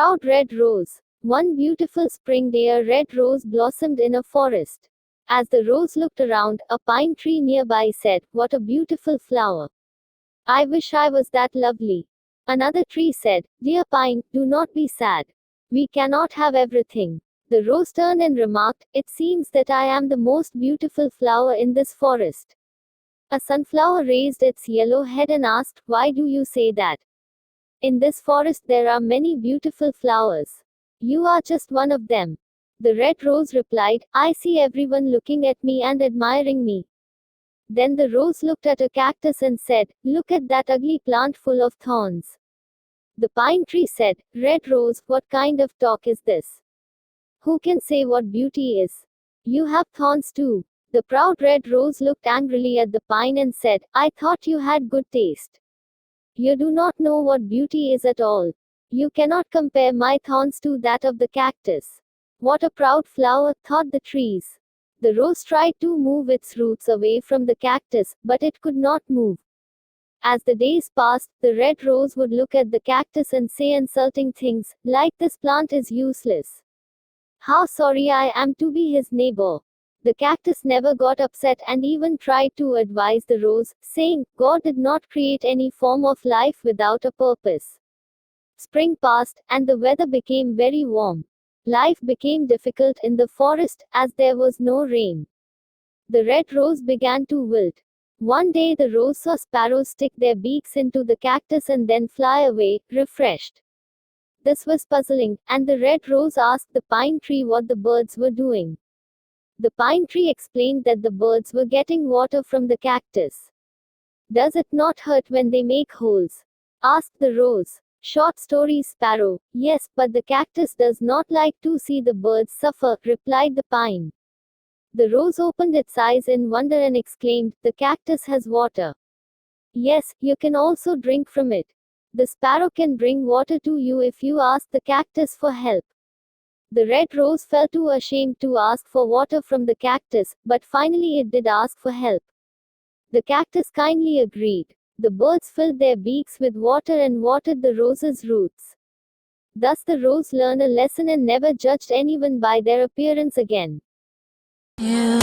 proud red rose. One beautiful spring day, a red rose blossomed in a forest. As the rose looked around, a pine tree nearby said, "What a beautiful flower! I wish I was that lovely." Another tree said, "Dear pine, do not be sad. We cannot have everything." The rose turned and remarked, "It seems that I am the most beautiful flower in this forest." A sunflower raised its yellow head and asked, "Why do you say that? In this forest there are many beautiful flowers. You are just one of them." The red rose replied, "I see everyone looking at me and admiring me." Then the rose looked at a cactus and said, "Look at that ugly plant full of thorns." The pine tree said, "Red rose, what kind of talk is this? Who can say what beauty is? You have thorns too." The proud red rose looked angrily at the pine and said, "I thought you had good taste. You do not know what beauty is at all. You cannot compare my thorns to that of the cactus." What a proud flower, thought the trees. The rose tried to move its roots away from the cactus, but it could not move. As the days passed, the red rose would look at the cactus and say insulting things, like, "This plant is useless. How sorry I am to be his neighbor." The cactus never got upset and even tried to advise the rose, saying, "God did not create any form of life without a purpose." Spring passed, and the weather became very warm. Life became difficult in the forest, as there was no rain. The red rose began to wilt. One day the rose saw sparrows stick their beaks into the cactus and then fly away, refreshed. This was puzzling, and the red rose asked the pine tree what the birds were doing. The pine tree explained that the birds were getting water from the cactus. "Does it not hurt when they make holes?" asked the rose. "Short story, sparrow. Yes, but the cactus does not like to see the birds suffer," replied the pine. The rose opened its eyes in wonder and exclaimed, "The cactus has water. Yes, you can also drink from it. The sparrow can bring water to you if you ask the cactus for help." The red rose felt too ashamed to ask for water from the cactus, but finally it did ask for help. The cactus kindly agreed. The birds filled their beaks with water and watered the rose's roots. Thus the rose learned a lesson and never judged anyone by their appearance again. Yeah.